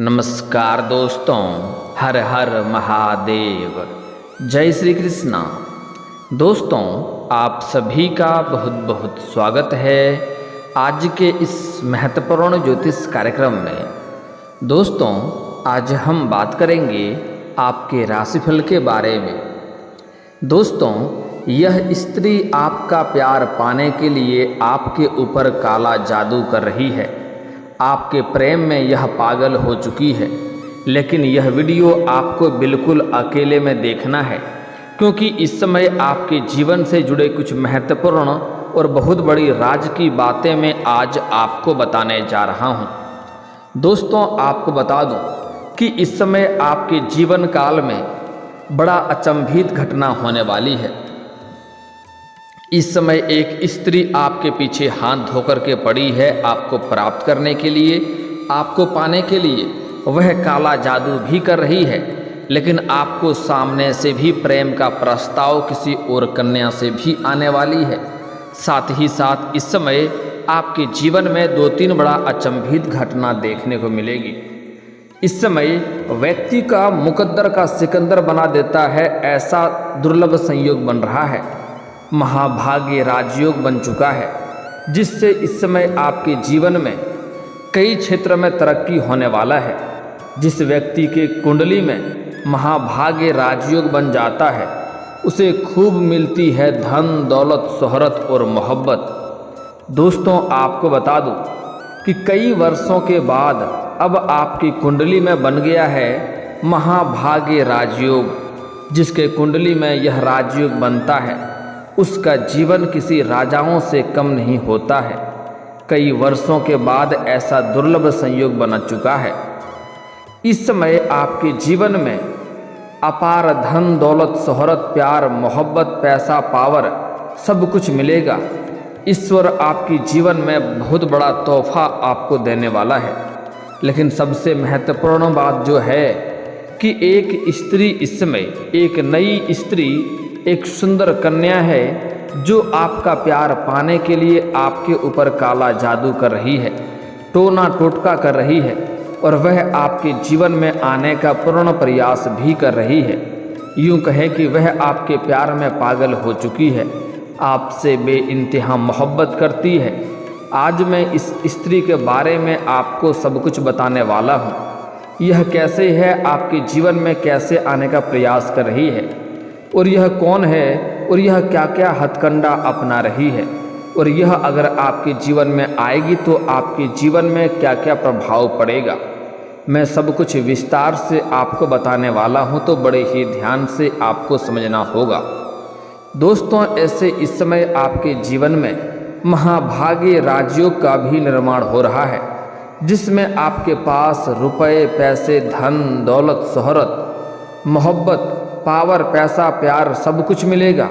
नमस्कार दोस्तों, हर हर महादेव, जय श्री कृष्णा। दोस्तों, आप सभी का बहुत बहुत स्वागत है आज के इस महत्वपूर्ण ज्योतिष कार्यक्रम में। दोस्तों, आज हम बात करेंगे आपके राशिफल के बारे में। दोस्तों, यह स्त्री आपका प्यार पाने के लिए आपके ऊपर काला जादू कर रही है। आपके प्रेम में यह पागल हो चुकी है, लेकिन यह वीडियो आपको बिल्कुल अकेले में देखना है, क्योंकि इस समय आपके जीवन से जुड़े कुछ महत्वपूर्ण और बहुत बड़ी राज की बातें मैं आज आपको बताने जा रहा हूं। दोस्तों, आपको बता दूं कि इस समय आपके जीवन काल में बड़ा अचंभित घटना होने वाली है। इस समय एक स्त्री आपके पीछे हाथ धोकर के पड़ी है आपको प्राप्त करने के लिए, आपको पाने के लिए। वह काला जादू भी कर रही है, लेकिन आपको सामने से भी प्रेम का प्रस्ताव किसी और कन्या से भी आने वाली है। साथ ही साथ इस समय आपके जीवन में 2-3 बड़ा अचंभित घटना देखने को मिलेगी। इस समय व्यक्ति का मुकद्दर का सिकंदर बना देता है, ऐसा दुर्लभ संयोग बन रहा है। महाभाग्य राजयोग बन चुका है, जिससे इस समय आपके जीवन में कई क्षेत्र में तरक्की होने वाला है। जिस व्यक्ति के कुंडली में महाभाग्य राजयोग बन जाता है, उसे खूब मिलती है धन दौलत शोहरत और मोहब्बत। दोस्तों, आपको बता दूं कि कई वर्षों के बाद अब आपकी कुंडली में बन गया है महाभाग्य राजयोग। जिसके कुंडली में यह राजयोग बनता है, उसका जीवन किसी राजाओं से कम नहीं होता है। कई वर्षों के बाद ऐसा दुर्लभ संयोग बना चुका है। इस समय आपके जीवन में अपार धन दौलत शोहरत प्यार मोहब्बत पैसा पावर सब कुछ मिलेगा। ईश्वर आपके जीवन में बहुत बड़ा तोहफा आपको देने वाला है। लेकिन सबसे महत्वपूर्ण बात जो है कि एक स्त्री इस समय, एक नई स्त्री, एक सुंदर कन्या है जो आपका प्यार पाने के लिए आपके ऊपर काला जादू कर रही है, टोना टोटका कर रही है, और वह आपके जीवन में आने का पूर्ण प्रयास भी कर रही है। यूं कहें कि वह आपके प्यार में पागल हो चुकी है, आपसे बेइंतहा मोहब्बत करती है। आज मैं इस स्त्री के बारे में आपको सब कुछ बताने वाला हूँ। यह कैसे है, आपके जीवन में कैसे आने का प्रयास कर रही है, और यह कौन है, और यह क्या क्या हथकंडा अपना रही है, और यह अगर आपके जीवन में आएगी तो आपके जीवन में क्या क्या प्रभाव पड़ेगा, मैं सब कुछ विस्तार से आपको बताने वाला हूं। तो बड़े ही ध्यान से आपको समझना होगा। दोस्तों, ऐसे इस समय आपके जीवन में महाभाग्य राजयोग का भी निर्माण हो रहा है, जिसमें आपके पास रुपए पैसे धन दौलत शोहरत मोहब्बत पावर पैसा प्यार सब कुछ मिलेगा।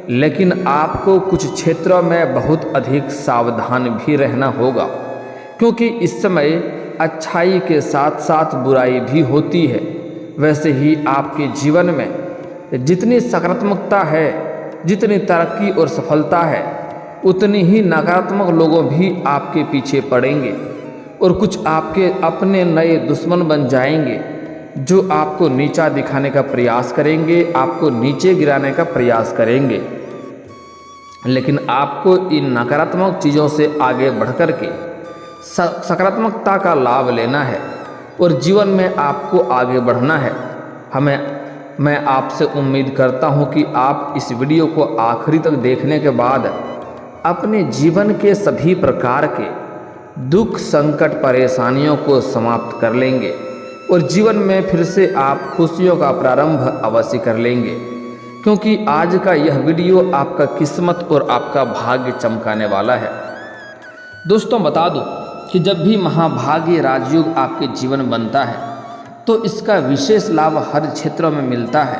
लेकिन आपको कुछ क्षेत्रों में बहुत अधिक सावधान भी रहना होगा, क्योंकि इस समय अच्छाई के साथ साथ बुराई भी होती है। वैसे ही आपके जीवन में जितनी सकारात्मकता है, जितनी तरक्की और सफलता है, उतनी ही नकारात्मक लोगों भी आपके पीछे पड़ेंगे, और कुछ आपके अपने नए दुश्मन बन जाएंगे, जो आपको नीचा दिखाने का प्रयास करेंगे, आपको नीचे गिराने का प्रयास करेंगे। लेकिन आपको इन नकारात्मक चीज़ों से आगे बढ़कर के सकारात्मकता का लाभ लेना है, और जीवन में आपको आगे बढ़ना है। मैं आपसे उम्मीद करता हूं कि आप इस वीडियो को आखिरी तक देखने के बाद अपने जीवन के सभी प्रकार के दुख संकट परेशानियों को समाप्त कर लेंगे, और जीवन में फिर से आप खुशियों का प्रारंभ अवश्य कर लेंगे। क्योंकि आज का यह वीडियो आपका किस्मत और आपका भाग्य चमकाने वाला है। दोस्तों, बता दूं कि जब भी महाभाग्य राजयोग आपके जीवन में बनता है, तो इसका विशेष लाभ हर क्षेत्रों में मिलता है।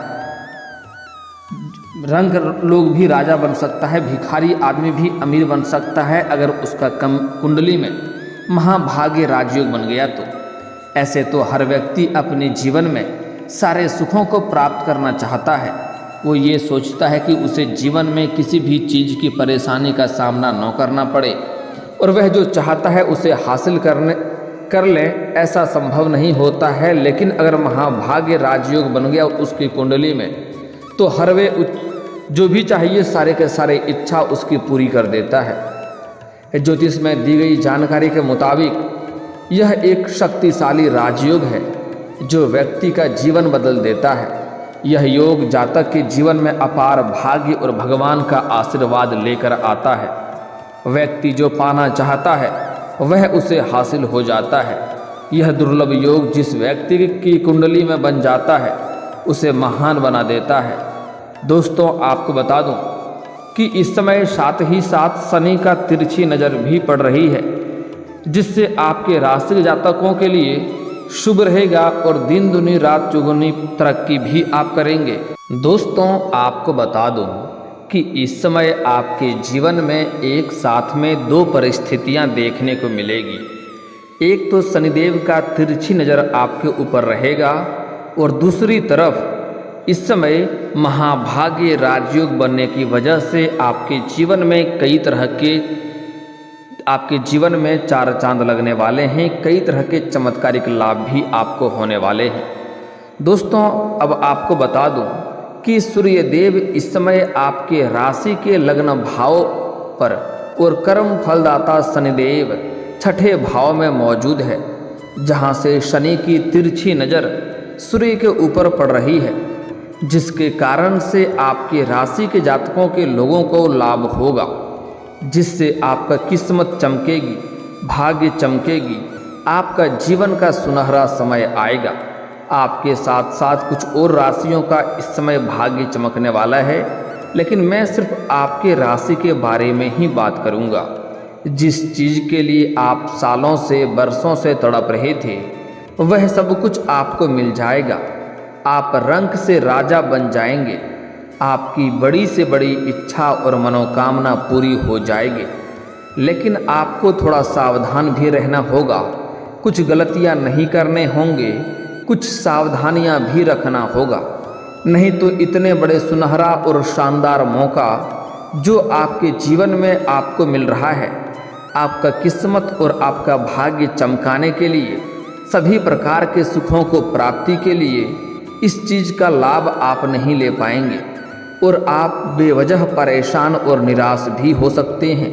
रंग लोग भी राजा बन सकता है, भिखारी आदमी भी अमीर बन सकता है, अगर उसका कुंडली में महाभाग्य राजयोग बन गया तो। ऐसे तो हर व्यक्ति अपने जीवन में सारे सुखों को प्राप्त करना चाहता है। वो ये सोचता है कि उसे जीवन में किसी भी चीज़ की परेशानी का सामना न करना पड़े, और वह जो चाहता है उसे हासिल कर लें ऐसा संभव नहीं होता है, लेकिन अगर महाभाग्य राजयोग बन गया उसकी कुंडली में तो हर वे जो भी चाहिए सारे के सारे इच्छा उसकी पूरी कर देता है। ज्योतिष में दी गई जानकारी के मुताबिक यह एक शक्तिशाली राजयोग है जो व्यक्ति का जीवन बदल देता है। यह योग जातक के जीवन में अपार भाग्य और भगवान का आशीर्वाद लेकर आता है। व्यक्ति जो पाना चाहता है वह उसे हासिल हो जाता है। यह दुर्लभ योग जिस व्यक्ति की कुंडली में बन जाता है उसे महान बना देता है। दोस्तों, आपको बता दूं कि इस समय साथ ही साथ शनि का तिरछी नज़र भी पड़ रही है, जिससे आपके राशि जातकों के लिए शुभ रहेगा और दिन दुनी रात चौगुनी तरक्की भी आप करेंगे। दोस्तों, आपको बता दूं कि इस समय आपके जीवन में एक साथ में दो परिस्थितियां देखने को मिलेगी। एक तो शनिदेव का तिरछी नज़र आपके ऊपर रहेगा और दूसरी तरफ इस समय महाभाग्य राजयोग बनने की वजह से आपके जीवन में कई तरह के आपके जीवन में चार चांद लगने वाले हैं। कई तरह के चमत्कारिक लाभ भी आपको होने वाले हैं। दोस्तों, अब आपको बता दूं कि सूर्य देव इस समय आपके राशि के लग्न भाव पर और कर्म फलदाता शनिदेव छठे भाव में मौजूद है, जहां से शनि की तिरछी नज़र सूर्य के ऊपर पड़ रही है, जिसके कारण से आपके राशि के जातकों के लोगों को लाभ होगा, जिससे आपका किस्मत चमकेगी, भाग्य चमकेगी, आपका जीवन का सुनहरा समय आएगा। आपके साथ साथ कुछ और राशियों का इस समय भाग्य चमकने वाला है, लेकिन मैं सिर्फ आपके राशि के बारे में ही बात करूंगा। जिस चीज़ के लिए आप सालों से बरसों से तड़प रहे थे वह सब कुछ आपको मिल जाएगा। आप रंक से राजा बन जाएंगे। आपकी बड़ी से बड़ी इच्छा और मनोकामना पूरी हो जाएगी, लेकिन आपको थोड़ा सावधान भी रहना होगा। कुछ गलतियां नहीं करने होंगे, कुछ सावधानियां भी रखना होगा, नहीं तो इतने बड़े सुनहरा और शानदार मौका जो आपके जीवन में आपको मिल रहा है, आपका किस्मत और आपका भाग्य चमकाने के लिए, सभी प्रकार के सुखों को प्राप्ति के लिए इस चीज़ का लाभ आप नहीं ले पाएंगे और आप बेवजह परेशान और निराश भी हो सकते हैं।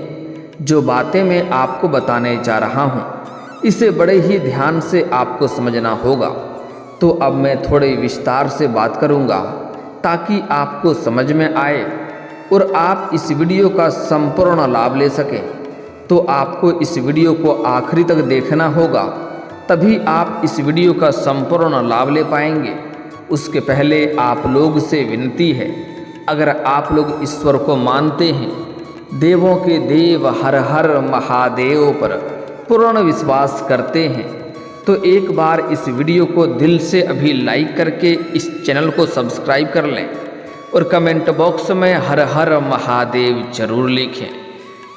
जो बातें मैं आपको बताने जा रहा हूँ इसे बड़े ही ध्यान से आपको समझना होगा। तो अब मैं थोड़े विस्तार से बात करूँगा ताकि आपको समझ में आए और आप इस वीडियो का संपूर्ण लाभ ले सकें। तो आपको इस वीडियो को आखिरी तक देखना होगा, तभी आप इस वीडियो का संपूर्ण लाभ ले पाएंगे। उसके पहले आप लोग से विनती है, अगर आप लोग ईश्वर को मानते हैं, देवों के देव हर हर महादेव पर पूर्ण विश्वास करते हैं, तो एक बार इस वीडियो को दिल से अभी लाइक करके इस चैनल को सब्सक्राइब कर लें और कमेंट बॉक्स में हर हर महादेव जरूर लिखें।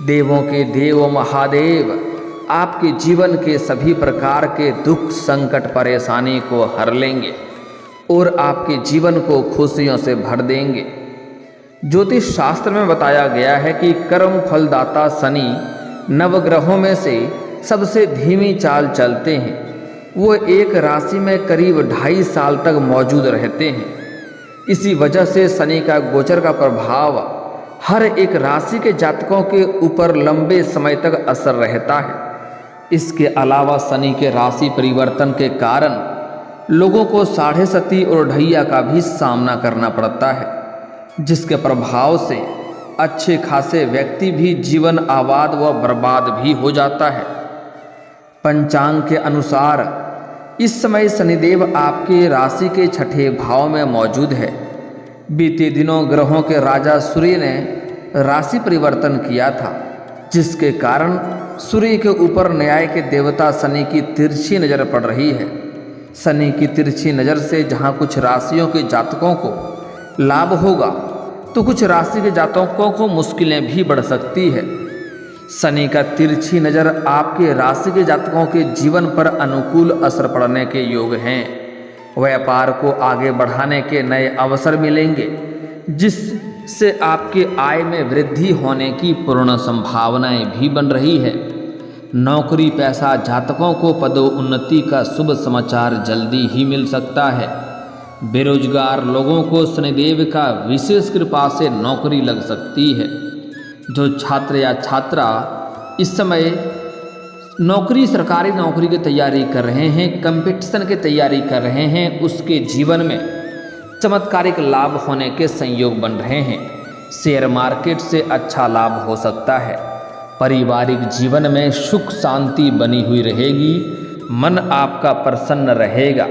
देवों के देव महादेव आपके जीवन के सभी प्रकार के दुख संकट परेशानी को हर लेंगे और आपके जीवन को खुशियों से भर देंगे। ज्योतिष शास्त्र में बताया गया है कि कर्म फलदाता शनि नवग्रहों में से सबसे धीमी चाल चलते हैं। वो एक राशि में करीब 2.5 साल तक मौजूद रहते हैं। इसी वजह से शनि का गोचर का प्रभाव हर एक राशि के जातकों के ऊपर लंबे समय तक असर रहता है। इसके अलावा शनि के राशि परिवर्तन के कारण लोगों को साढ़े सती और ढैया का भी सामना करना पड़ता है, जिसके प्रभाव से अच्छे खासे व्यक्ति भी जीवन आबाद व बर्बाद भी हो जाता है। पंचांग के अनुसार इस समय शनिदेव आपके राशि के छठे भाव में मौजूद है। बीते दिनों ग्रहों के राजा सूर्य ने राशि परिवर्तन किया था, जिसके कारण सूर्य के ऊपर न्याय के देवता शनि की तिरछी नज़र पड़ रही है। शनि की तिरछी नज़र से जहाँ कुछ राशियों के जातकों को लाभ होगा तो कुछ राशि के जातकों को मुश्किलें भी बढ़ सकती है। शनि का तिरछी नज़र आपके राशि के जातकों के जीवन पर अनुकूल असर पड़ने के योग हैं। व्यापार को आगे बढ़ाने के नए अवसर मिलेंगे, जिससे आपके आय में वृद्धि होने की पूर्ण संभावनाएं भी बन रही है। नौकरी पैसा जातकों को पदोन्नति का शुभ समाचार जल्दी ही मिल सकता है। बेरोजगार लोगों को शनिदेव का विशेष कृपा से नौकरी लग सकती है। जो छात्र या छात्रा इस समय सरकारी नौकरी की तैयारी कर रहे हैं, कंपटीशन की तैयारी कर रहे हैं, उसके जीवन में चमत्कारिक लाभ होने के संयोग बन रहे हैं। शेयर मार्केट से अच्छा लाभ हो सकता है। पारिवारिक जीवन में सुख शांति बनी हुई रहेगी। मन आपका प्रसन्न रहेगा।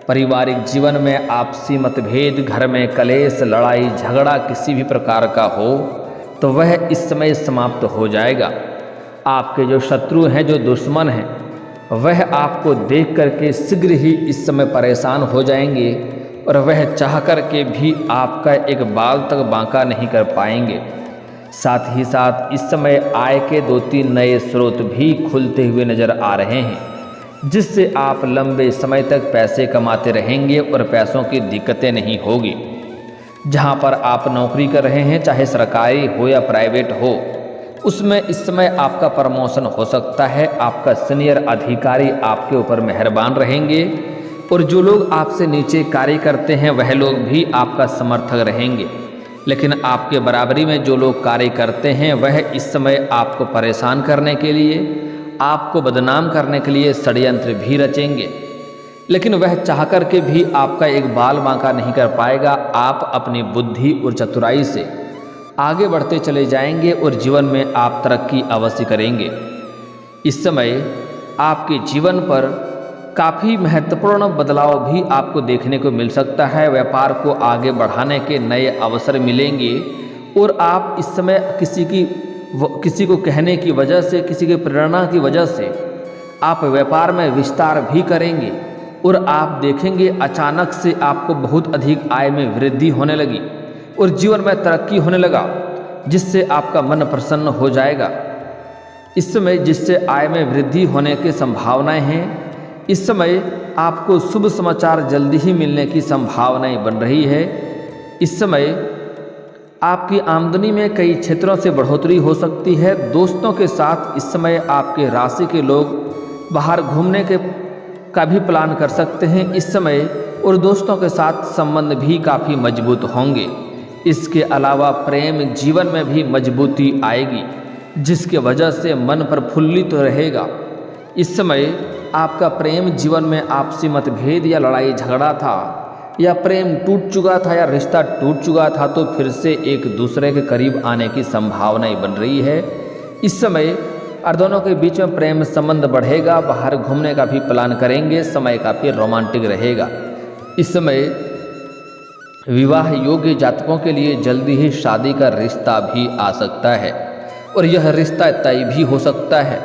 पारिवारिक जीवन में आपसी मतभेद, घर में कलेश, लड़ाई झगड़ा किसी भी प्रकार का हो तो वह इस समय समाप्त हो जाएगा। आपके जो शत्रु हैं, जो दुश्मन हैं, वह आपको देख करके शीघ्र ही इस समय परेशान हो जाएंगे और वह चाह कर के भी आपका एक बाल तक बांका नहीं कर पाएंगे। साथ ही साथ इस समय आय के 2-3 नए स्रोत भी खुलते हुए नजर आ रहे हैं, जिससे आप लंबे समय तक पैसे कमाते रहेंगे और पैसों की दिक्कतें नहीं होगी। जहां पर आप नौकरी कर रहे हैं, चाहे सरकारी हो या प्राइवेट हो, उसमें इस समय आपका प्रमोशन हो सकता है। आपका सीनियर अधिकारी आपके ऊपर मेहरबान रहेंगे और जो लोग आपसे नीचे कार्य करते हैं वह लोग भी आपका समर्थक रहेंगे। लेकिन आपके बराबरी में जो लोग कार्य करते हैं वह इस समय आपको परेशान करने के लिए, आपको बदनाम करने के लिए षड्यंत्र भी रचेंगे। लेकिन वह चाह कर के भी आपका एक बाल बांका नहीं कर पाएगा। आप अपनी बुद्धि और चतुराई से आगे बढ़ते चले जाएंगे और जीवन में आप तरक्की अवश्य करेंगे। इस समय आपके जीवन पर काफ़ी महत्वपूर्ण बदलाव भी आपको देखने को मिल सकता है। व्यापार को आगे बढ़ाने के नए अवसर मिलेंगे और आप इस समय किसी को कहने की वजह से, किसी की प्रेरणा की वजह से आप व्यापार में विस्तार भी करेंगे और आप देखेंगे अचानक से आपको बहुत अधिक आय में वृद्धि होने लगी और जीवन में तरक्की होने लगा, जिससे आपका मन प्रसन्न हो जाएगा। इस समय जिससे आय में वृद्धि होने की संभावनाएं हैं, इस समय आपको शुभ समाचार जल्दी ही मिलने की संभावनाएं बन रही है। इस समय आपकी आमदनी में कई क्षेत्रों से बढ़ोतरी हो सकती है। दोस्तों के साथ इस समय आपके राशि के लोग बाहर घूमने का भी प्लान कर सकते हैं इस समय, और दोस्तों के साथ संबंध भी काफ़ी मजबूत होंगे। इसके अलावा प्रेम जीवन में भी मजबूती आएगी, जिसके वजह से मन प्रफुल्लित रहेगा। इस समय आपका प्रेम जीवन में आपसी मतभेद या लड़ाई झगड़ा था, या प्रेम टूट चुका था, या रिश्ता टूट चुका था, तो फिर से एक दूसरे के करीब आने की संभावनाएं बन रही है। इस समय और दोनों के बीच में प्रेम संबंध बढ़ेगा। बाहर घूमने का भी प्लान करेंगे। समय काफ़ी रोमांटिक रहेगा। इस समय विवाह योग्य जातकों के लिए जल्दी ही शादी का रिश्ता भी आ सकता है और यह रिश्ता तय भी हो सकता है।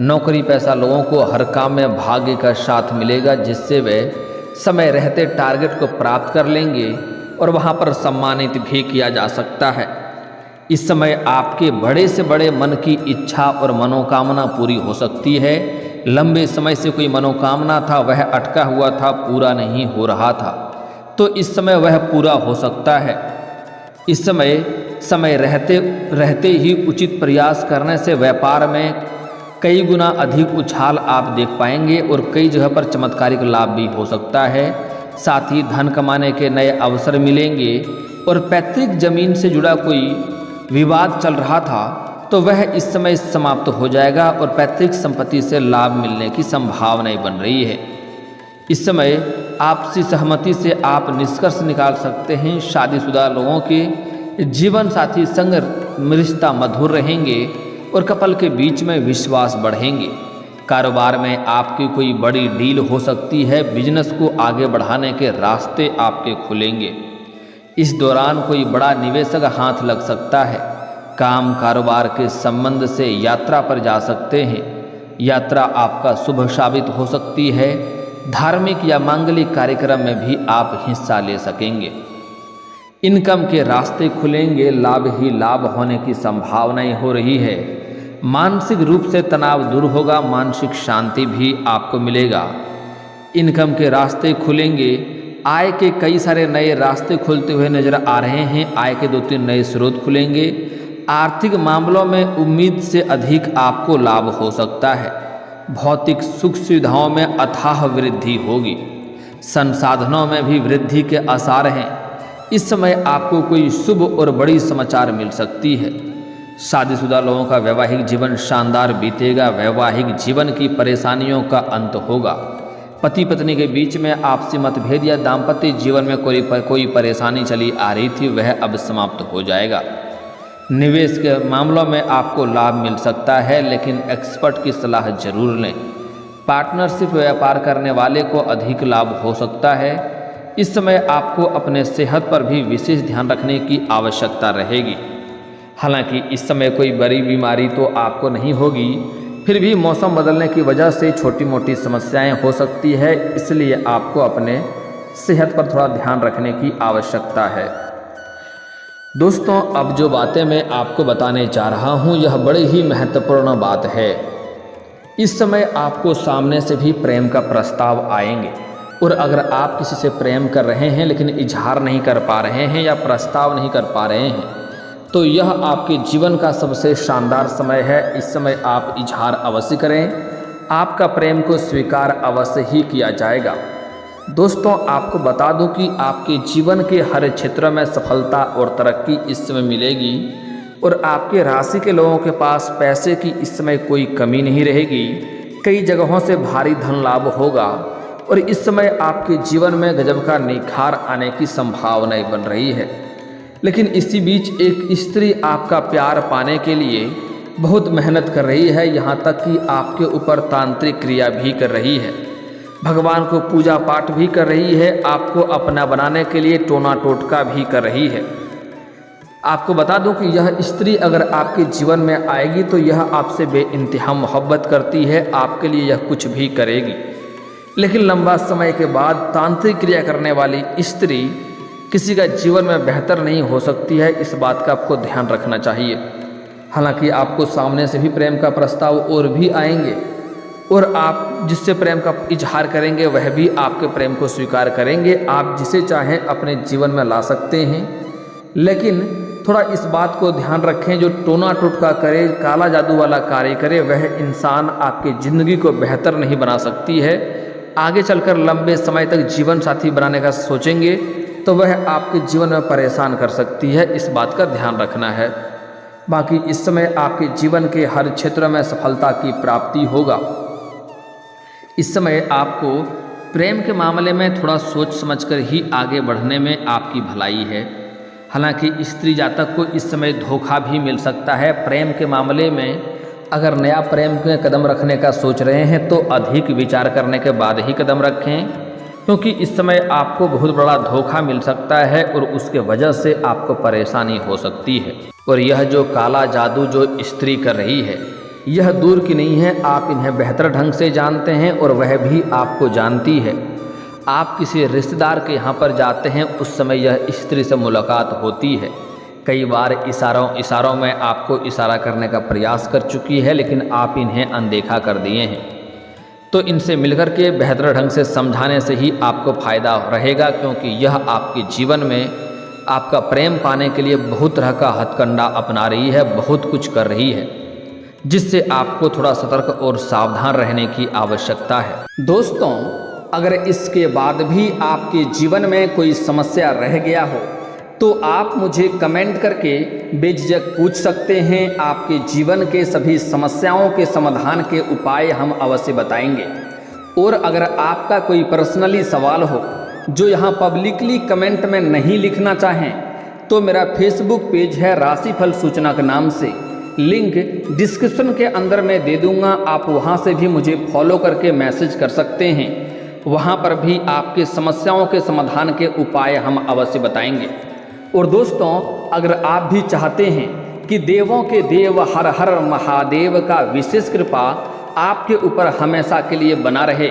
नौकरी पैसा लोगों को हर काम में भाग्य का साथ मिलेगा, जिससे वे समय रहते टारगेट को प्राप्त कर लेंगे और वहां पर सम्मानित भी किया जा सकता है। इस समय आपके बड़े से बड़े मन की इच्छा और मनोकामना पूरी हो सकती है। लंबे समय से कोई मनोकामना था, वह अटका हुआ था, पूरा नहीं हो रहा था, तो इस समय वह पूरा हो सकता है। इस समय रहते ही उचित प्रयास करने से व्यापार में कई गुना अधिक उछाल आप देख पाएंगे और कई जगह पर चमत्कारिक लाभ भी हो सकता है। साथ ही धन कमाने के नए अवसर मिलेंगे और पैतृक जमीन से जुड़ा कोई विवाद चल रहा था तो वह इस समय समाप्त हो जाएगा और पैतृक संपत्ति से लाभ मिलने की संभावनाएं बन रही है। इस समय आपसी सहमति से आप निष्कर्ष निकाल सकते हैं। शादीशुदा लोगों के जीवन साथी संग रिश्ता मधुर रहेंगे और कपल के बीच में विश्वास बढ़ेंगे। कारोबार में आपकी कोई बड़ी डील हो सकती है। बिजनेस को आगे बढ़ाने के रास्ते आपके खुलेंगे। इस दौरान कोई बड़ा निवेशक हाथ लग सकता है। काम कारोबार के संबंध से यात्रा पर जा सकते हैं। यात्रा आपका शुभ साबित हो सकती है। धार्मिक या मांगलिक कार्यक्रम में भी आप हिस्सा ले सकेंगे। इनकम के रास्ते खुलेंगे। लाभ ही लाभ होने की संभावनाएं हो रही है। मानसिक रूप से तनाव दूर होगा। मानसिक शांति भी आपको मिलेगा। इनकम के रास्ते खुलेंगे। आय के कई सारे नए रास्ते खुलते हुए नजर आ रहे हैं। आय के 2-3 नए स्रोत खुलेंगे। आर्थिक मामलों में उम्मीद से अधिक आपको लाभ हो सकता है। भौतिक सुख सुविधाओं में अथाह वृद्धि होगी। संसाधनों में भी वृद्धि के आसार हैं। इस समय आपको कोई शुभ और बड़ी समाचार मिल सकती है। शादीशुदा लोगों का वैवाहिक जीवन शानदार बीतेगा। वैवाहिक जीवन की परेशानियों का अंत होगा। पति पत्नी के बीच में आपसी मतभेद या दाम्पत्य जीवन में कोई परेशानी चली आ रही थी, वह अब समाप्त हो जाएगा। निवेश के मामलों में आपको लाभ मिल सकता है, लेकिन एक्सपर्ट की सलाह जरूर लें। पार्टनरशिप व्यापार करने वाले को अधिक लाभ हो सकता है। इस समय आपको अपने सेहत पर भी विशेष ध्यान रखने की आवश्यकता रहेगी। हालांकि इस समय कोई बड़ी बीमारी तो आपको नहीं होगी, फिर भी मौसम बदलने की वजह से छोटी मोटी समस्याएं हो सकती है, इसलिए आपको अपने सेहत पर थोड़ा ध्यान रखने की आवश्यकता है। दोस्तों, अब जो बातें मैं आपको बताने जा रहा हूं, यह बड़ी ही महत्वपूर्ण बात है। इस समय आपको सामने से भी प्रेम का प्रस्ताव आएंगे, और अगर आप किसी से प्रेम कर रहे हैं लेकिन इजहार नहीं कर पा रहे हैं या प्रस्ताव नहीं कर पा रहे हैं, तो यह आपके जीवन का सबसे शानदार समय है। इस समय आप इजहार अवश्य करें। आपका प्रेम को स्वीकार अवश्य ही किया जाएगा। दोस्तों, आपको बता दूं कि आपके जीवन के हर क्षेत्र में सफलता और तरक्की इस समय मिलेगी, और आपके राशि के लोगों के पास पैसे की इस समय कोई कमी नहीं रहेगी। कई जगहों से भारी धन लाभ होगा, और इस समय आपके जीवन में गजब का निखार आने की संभावनाएं बन रही है। लेकिन इसी बीच एक स्त्री आपका प्यार पाने के लिए बहुत मेहनत कर रही है, यहाँ तक कि आपके ऊपर तांत्रिक क्रिया भी कर रही है, भगवान को पूजा पाठ भी कर रही है, आपको अपना बनाने के लिए टोना टोटका भी कर रही है। आपको बता दूं कि यह स्त्री अगर आपके जीवन में आएगी तो यह आपसे बेइंतहा मोहब्बत करती है, आपके लिए यह कुछ भी करेगी। लेकिन लंबा समय के बाद तांत्रिक क्रिया करने वाली स्त्री किसी का जीवन में बेहतर नहीं हो सकती है। इस बात का आपको ध्यान रखना चाहिए। हालांकि आपको सामने से भी प्रेम का प्रस्ताव और भी आएंगे, और आप जिससे प्रेम का इजहार करेंगे वह भी आपके प्रेम को स्वीकार करेंगे। आप जिसे चाहें अपने जीवन में ला सकते हैं, लेकिन थोड़ा इस बात को ध्यान रखें, जो टोना टोटका करे, काला जादू वाला कार्य करे, वह इंसान आपकी ज़िंदगी को बेहतर नहीं बना सकती है। आगे चलकर लंबे समय तक जीवन साथी बनाने का सोचेंगे तो वह आपके जीवन में परेशान कर सकती है। इस बात का ध्यान रखना है। बाकी इस समय आपके जीवन के हर क्षेत्र में सफलता की प्राप्ति होगा। इस समय आपको प्रेम के मामले में थोड़ा सोच समझकर ही आगे बढ़ने में आपकी भलाई है। हालांकि स्त्री जातक को इस समय धोखा भी मिल सकता है। प्रेम के मामले में अगर नया प्रेम में कदम रखने का सोच रहे हैं तो अधिक विचार करने के बाद ही कदम रखें, क्योंकि इस समय आपको बहुत बड़ा धोखा मिल सकता है और उसके वजह से आपको परेशानी हो सकती है। और यह जो काला जादू जो स्त्री कर रही है, यह दूर की नहीं है। आप इन्हें बेहतर ढंग से जानते हैं और वह भी आपको जानती है। आप किसी रिश्तेदार के यहाँ पर जाते हैं, उस समय यह स्त्री से मुलाकात होती है। कई बार इशारों में आपको इशारा करने का प्रयास कर चुकी है, लेकिन आप इन्हें अनदेखा कर दिए हैं। तो इनसे मिलकर के बेहतर ढंग से समझाने से ही आपको फ़ायदा रहेगा, क्योंकि यह आपके जीवन में आपका प्रेम पाने के लिए बहुत तरह का हथकंडा अपना रही है, बहुत कुछ कर रही है, जिससे आपको थोड़ा सतर्क और सावधान रहने की आवश्यकता है। दोस्तों, अगर इसके बाद भी आपके जीवन में कोई समस्या रह गया हो तो आप मुझे कमेंट करके बेझिझक पूछ सकते हैं। आपके जीवन के सभी समस्याओं के समाधान के उपाय हम अवश्य बताएंगे। और अगर आपका कोई पर्सनली सवाल हो जो यहाँ पब्लिकली कमेंट में नहीं लिखना चाहें, तो मेरा फेसबुक पेज है राशिफल सूचना के नाम से, लिंक डिस्क्रिप्शन के अंदर मैं दे दूँगा। आप वहाँ से भी मुझे फॉलो करके मैसेज कर सकते हैं। वहाँ पर भी आपके समस्याओं के समाधान के उपाय हम अवश्य बताएंगे। और दोस्तों, अगर आप भी चाहते हैं कि देवों के देव हर हर महादेव का विशेष कृपा आपके ऊपर हमेशा के लिए बना रहे,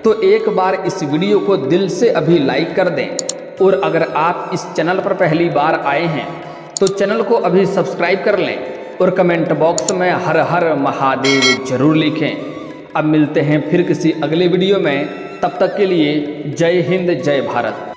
तो एक बार इस वीडियो को दिल से अभी लाइक कर दें। और अगर आप इस चैनल पर पहली बार आए हैं तो चैनल को अभी सब्सक्राइब कर लें, और कमेंट बॉक्स में हर हर महादेव जरूर लिखें। अब मिलते हैं फिर किसी अगले वीडियो में, तब तक के लिए जय हिंद, जय भारत।